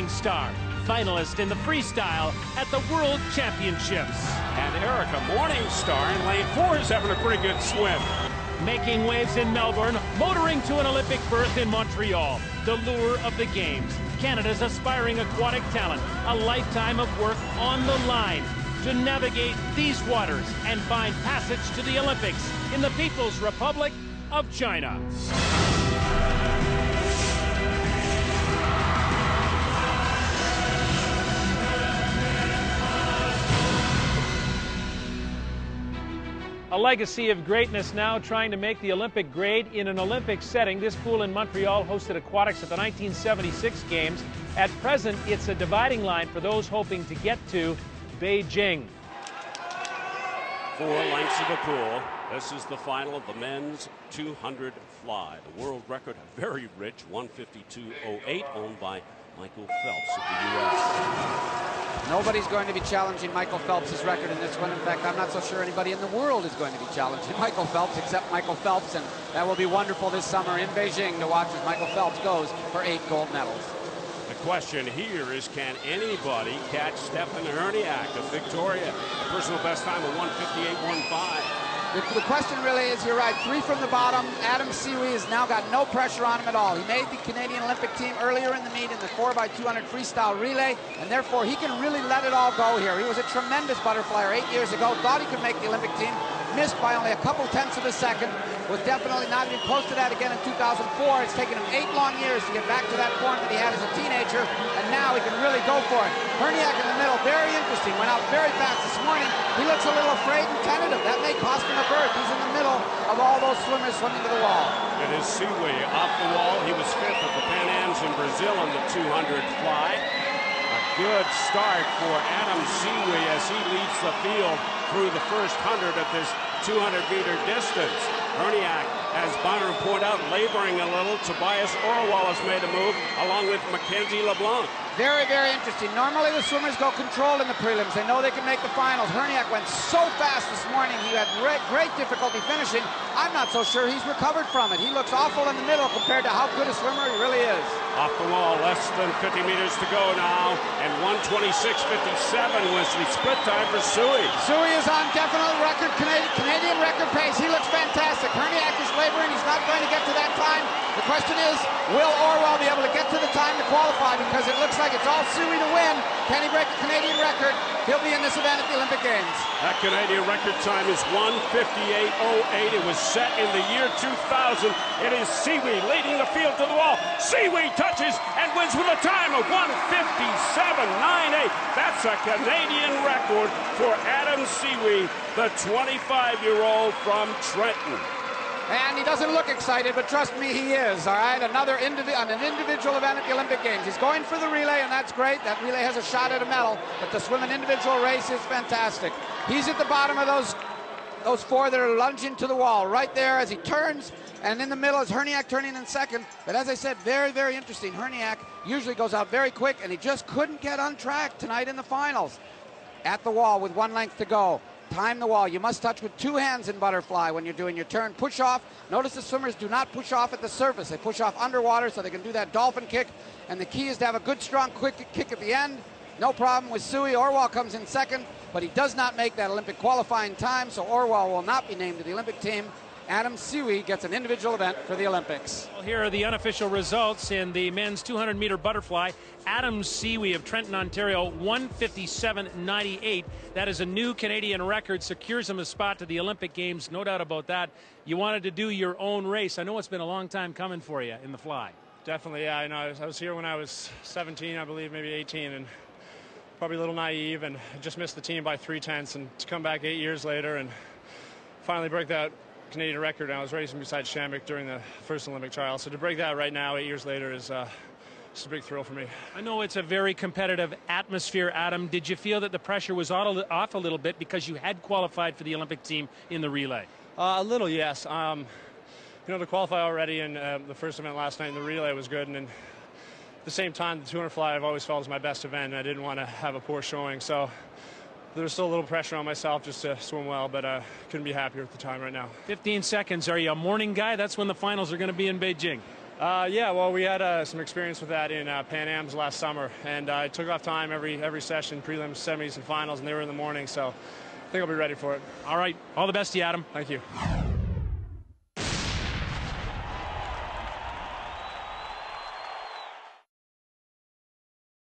Star, finalist in the freestyle at the World Championships. And Erica Morningstar in lane 4 is having a pretty good swim. Making waves in Melbourne, motoring to an Olympic berth in Montreal. The lure of the Games. Canada's aspiring aquatic talent. A lifetime of work on the line to navigate these waters and find passage to the Olympics in the People's Republic of China. A legacy of greatness now trying to make the Olympic grade in an Olympic setting. This pool in Montreal hosted aquatics at the 1976 Games. At present, it's a dividing line for those hoping to get to Beijing. 4 lengths of the pool. This is the final of the men's 200 fly. The world record, very rich, 152.08, owned by Michael Phelps of the U.S. Nobody's going to be challenging Michael Phelps' record in this one. In fact, I'm not so sure anybody in the world is going to be challenging Michael Phelps except Michael Phelps, and that will be wonderful this summer in Beijing to watch as Michael Phelps goes for 8 gold medals. The question here is, can anybody catch Stefan Herniak of Victoria? A personal best time of 158.15. The question really is, you're right, 3 from the bottom. Adam Siwi has now got no pressure on him at all. He made the Canadian Olympic team earlier in the meet in the 4x200 freestyle relay, and therefore he can really let it all go here. He was a tremendous butterflyer 8 years ago, thought he could make the Olympic team, missed by only a couple tenths of a second, was definitely not even close to that again in 2004. It's taken him 8 long years to get back to that form that he had as a teenager, and now he can really go for it. Herniak in the middle, very interesting, went out very fast this morning. He looks a little afraid and tentative. That may cost him a berth. He's in the middle of all those swimmers swimming to the wall. It is Siwi off the wall. He was 5th at the Pan Ams in Brazil on the 200 fly. A good start for Adam Siwi as he leads the field through the first 100 of this 200-meter distance. Herniak, as Byron pointed out, laboring a little. Tobias Orwell has made a move, along with Mackenzie LeBlanc. Very, very interesting. Normally the swimmers go controlled in the prelims. They know they can make the finals. Herniak went so fast this morning. He had great difficulty finishing. I'm not so sure he's recovered from it. He looks awful in the middle compared to how good a swimmer he really is. Off the wall, less than 50 meters to go now, and 1:26.57 was the split time for Siwi. Siwi is on definitely record Canadian record pace. He looks fantastic. Herniak is laboring. He's not going to get to that time. The question is, will Orwell be able to get to the time to qualify? Because it looks like it's all Siwi to win. Can he break the Canadian record? He'll be in this event at the Olympic Games. That Canadian record time is 1:58.08. It was set in the year 2000. It is Siwi leading the field to the wall. Siwi touches and wins with a time of 1:57.98. That's a Canadian record for Adam Siwi, the 25-year-old from Trenton. And he doesn't look excited, but trust me, he is, all right? On an individual event at the Olympic Games. He's going for the relay, and that's great. That relay has a shot at a medal, but to swim an individual race is fantastic. He's at the bottom of those 4 that are lunging to the wall, right there as he turns, and in the middle is Herniak turning in second. But as I said, very, very interesting. Herniak usually goes out very quick, and he just couldn't get on track tonight in the finals. At the wall with 1 length to go. Time the wall. You must touch with 2 hands in butterfly when you're doing your turn. Push off. Notice the swimmers do not push off at the surface. They push off underwater so they can do that dolphin kick. And the key is to have a good, strong, quick kick at the end. No problem with Siwi. Orwell comes in second, but he does not make that Olympic qualifying time, so Orwell will not be named to the Olympic team. Adam Siwi gets an individual event for the Olympics. Well, here are the unofficial results in the men's 200-meter butterfly. Adam Siwi of Trenton, Ontario, 1:57.98. That is a new Canadian record, secures him a spot to the Olympic Games, no doubt about that. You wanted to do your own race. I know it's been a long time coming for you in the fly. Definitely, yeah. I know. I was here when I was 17, I believe, maybe 18, and probably a little naive, and just missed the team by 3/10. And to come back 8 years later and finally break that Canadian record, and I was racing beside Shamik during the first Olympic trial. So to break that right now, 8 years later, is just a big thrill for me. I know it's a very competitive atmosphere, Adam. Did you feel that the pressure was off a little bit because you had qualified for the Olympic team in the relay? A little, yes. You know, to qualify already in the first event last night in the relay was good, and then at the same time, the 200 fly I've always felt was my best event, and I didn't want to have a poor showing. So there was still a little pressure on myself just to swim well, but couldn't be happier with the time right now. 15 seconds. Are you a morning guy? That's when the finals are going to be in Beijing. Yeah, well, we had some experience with that in Pan Am's last summer, and I took off time every session, prelims, semis, and finals, and they were in the morning, so I think I'll be ready for it. All right. All the best to you, Adam. Thank you.